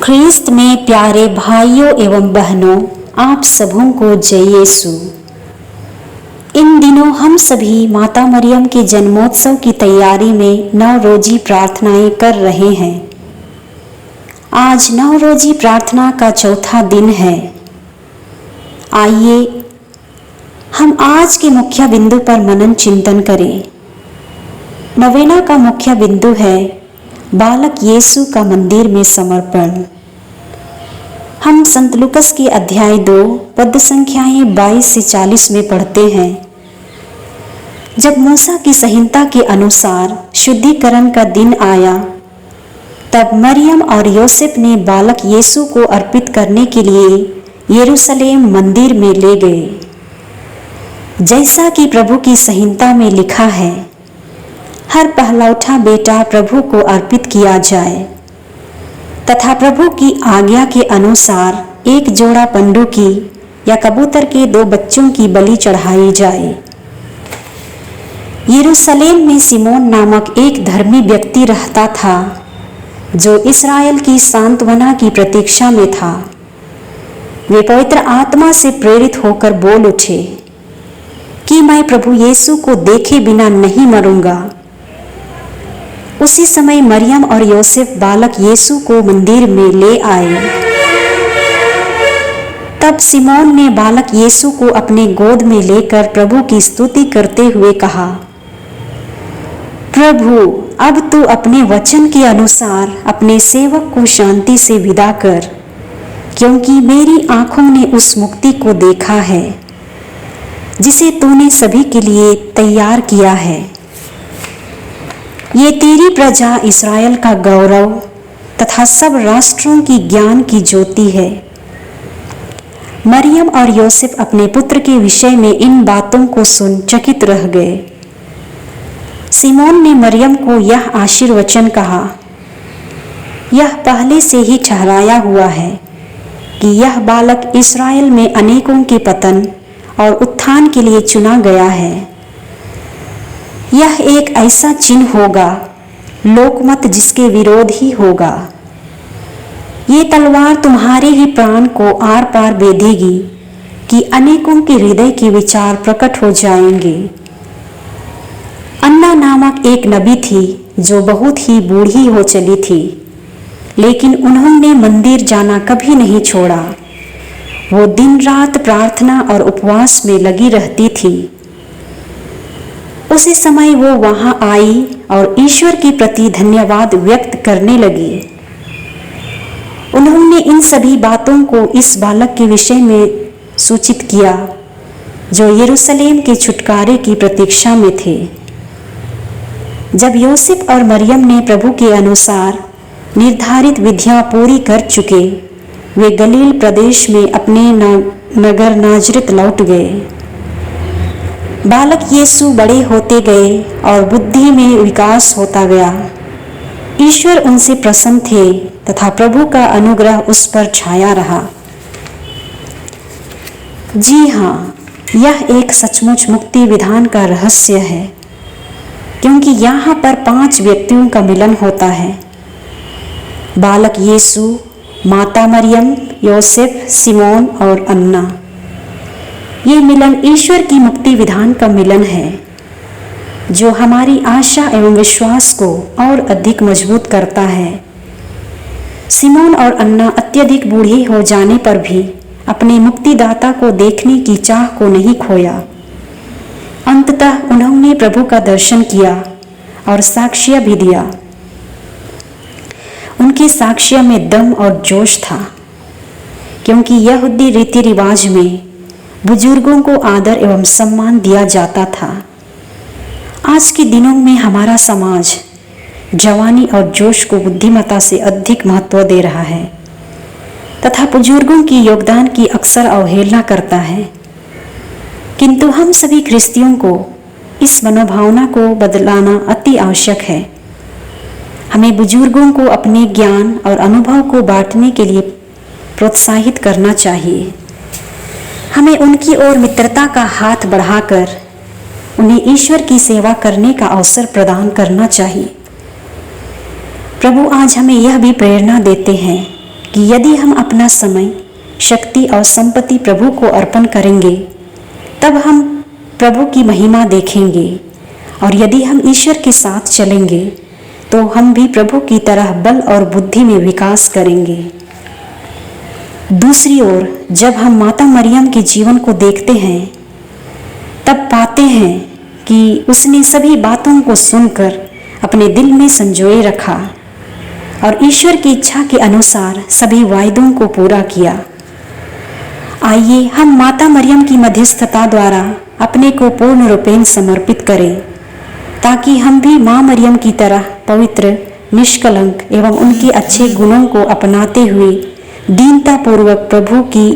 ख्रीस्त में प्यारे भाइयों एवं बहनों, आप सबों को जय यीशु। इन दिनों हम सभी माता मरियम के जन्मोत्सव की तैयारी में नवरोजी प्रार्थनाएं कर रहे हैं। आज नवरोजी प्रार्थना का चौथा दिन है। आइए हम आज के मुख्य बिंदु पर मनन चिंतन करें। नवेना का मुख्य बिंदु है बालक यीशु का मंदिर में समर्पण। हम संत लूकस के अध्याय 2 पद संख्याएं 22 से 40 में पढ़ते हैं। जब मूसा की संहिता के अनुसार शुद्धिकरण का दिन आया, तब मरियम और योसेफ ने बालक यीशु को अर्पित करने के लिए यरूशलेम मंदिर में ले गए। जैसा कि प्रभु की संहिता में लिखा है, हर पहलौठा बेटा प्रभु को अर्पित किया जाए तथा प्रभु की आज्ञा के अनुसार एक जोड़ा पंडू की या कबूतर के 2 बच्चों की बलि चढ़ाई जाए। यरूशलेम में सिमोन नामक एक धर्मी व्यक्ति रहता था, जो इस्राएल की सांत्वना की प्रतीक्षा में था। वे पवित्र आत्मा से प्रेरित होकर बोल उठे कि मैं प्रभु यीशु को देखे बिना नहीं मरूंगा। उसी समय मरियम और योसेफ बालक यीशु को मंदिर में ले आए। तब सिमोन ने बालक यीशु को अपने गोद में लेकर प्रभु की स्तुति करते हुए कहा, प्रभु, अब तू अपने वचन के अनुसार अपने सेवक को शांति से विदा कर, क्योंकि मेरी आंखों ने उस मुक्ति को देखा है जिसे तूने सभी के लिए तैयार किया है। ये तेरी प्रजा इस्राएल का गौरव तथा सब राष्ट्रों की ज्ञान की ज्योति है। मरियम और योसेफ अपने पुत्र के विषय में इन बातों को सुन चकित रह गए। सिमोन ने मरियम को यह आशीर्वचन कहा, यह पहले से ही ठहराया हुआ है कि यह बालक इस्राएल में अनेकों के पतन और उत्थान के लिए चुना गया है। यह एक ऐसा चिन्ह होगा, लोकमत जिसके विरोध ही होगा। ये तलवार तुम्हारे ही प्राण को आर पार बेधेगी कि अनेकों के हृदय के विचार प्रकट हो जाएंगे। अन्ना नामक एक नबी थी जो बहुत ही बूढ़ी हो चली थी, लेकिन उन्होंने मंदिर जाना कभी नहीं छोड़ा। वो दिन रात प्रार्थना और उपवास में लगी रहती थी। उसी समय वो वहां आई और ईश्वर के प्रति धन्यवाद व्यक्त करने लगी। उन्होंने इन सभी बातों को इस बालक के विषय में सूचित किया जो यरूशलेम के छुटकारे की प्रतीक्षा में थे। जब यूसुफ और मरियम ने प्रभु के अनुसार निर्धारित विधियां पूरी कर चुके, वे गलील प्रदेश में अपने नगर नाजरत लौट गए। बालक यीशु बड़े होते गए और बुद्धि में विकास होता गया। ईश्वर उनसे प्रसन्न थे तथा प्रभु का अनुग्रह उस पर छाया रहा। जी हाँ, यह एक सचमुच मुक्ति विधान का रहस्य है, क्योंकि यहाँ पर 5 व्यक्तियों का मिलन होता है। बालक यीशु, माता मरियम, योसेफ, सिमोन और अन्ना। ये मिलन ईश्वर की मुक्ति विधान का मिलन है जो हमारी आशा एवं विश्वास को और अधिक मजबूत करता है। सिमोन और अन्ना अत्यधिक बूढ़े हो जाने पर भी अपने मुक्तिदाता को देखने की चाह को नहीं खोया। अंततः उन्होंने प्रभु का दर्शन किया और साक्ष्य भी दिया। उनके साक्ष्य में दम और जोश था, क्योंकि यहूदी रीति रिवाज में बुजुर्गों को आदर एवं सम्मान दिया जाता था। आज के दिनों में हमारा समाज जवानी और जोश को बुद्धिमत्ता से अधिक महत्व दे रहा है तथा बुजुर्गों की योगदान की अक्सर अवहेलना करता है। किंतु हम सभी ख्रिस्तियों को इस मनोभावना को बदलाना अति आवश्यक है। हमें बुजुर्गों को अपने ज्ञान और अनुभव को बांटने के लिए प्रोत्साहित करना चाहिए। हमें उनकी ओर मित्रता का हाथ बढ़ाकर उन्हें ईश्वर की सेवा करने का अवसर प्रदान करना चाहिए। प्रभु आज हमें यह भी प्रेरणा देते हैं कि यदि हम अपना समय, शक्ति और संपत्ति प्रभु को अर्पण करेंगे, तब हम प्रभु की महिमा देखेंगे, और यदि हम ईश्वर के साथ चलेंगे तो हम भी प्रभु की तरह बल और बुद्धि में विकास करेंगे। दूसरी ओर जब हम माता मरियम के जीवन को देखते हैं, तब पाते हैं कि उसने सभी बातों को सुनकर अपने दिल में संजोए रखा और ईश्वर की इच्छा के अनुसार सभी वायदों को पूरा किया। आइए हम माता मरियम की मध्यस्थता द्वारा अपने को पूर्ण रूपेण समर्पित करें, ताकि हम भी माँ मरियम की तरह पवित्र, निष्कलंक एवं उनके अच्छे गुणों को अपनाते हुए दीनता पूर्वक प्रभु की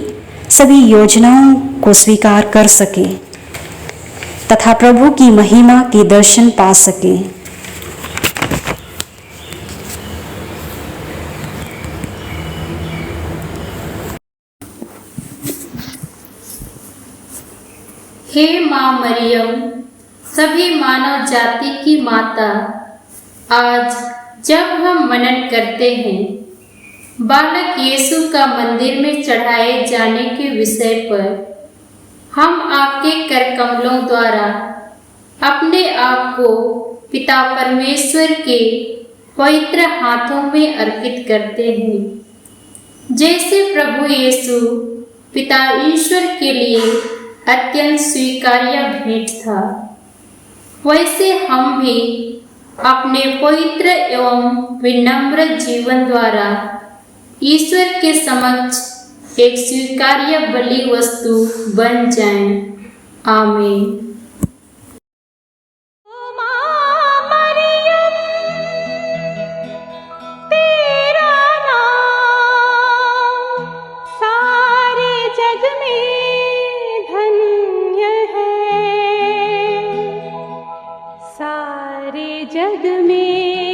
सभी योजनाओं को स्वीकार कर सके तथा प्रभु की महिमा के दर्शन पा सके। हे माँ मरियम, सभी मानव जाति की माता, आज जब हम मनन करते हैं बालक यीशु का मंदिर में चढ़ाए जाने के विषय पर, हम आपके कर कमलों द्वारा अपने आप को पिता परमेश्वर के पवित्र हाथों में अर्पित करते हैं। जैसे प्रभु यीशु पिता ईश्वर के लिए अत्यंत स्वीकार्य भेंट था, वैसे हम भी अपने पवित्र एवं विनम्र जीवन द्वारा ईश्वर के समक्ष एक स्वीकार्य बलि वस्तु बन जाएं। आमीन। जग में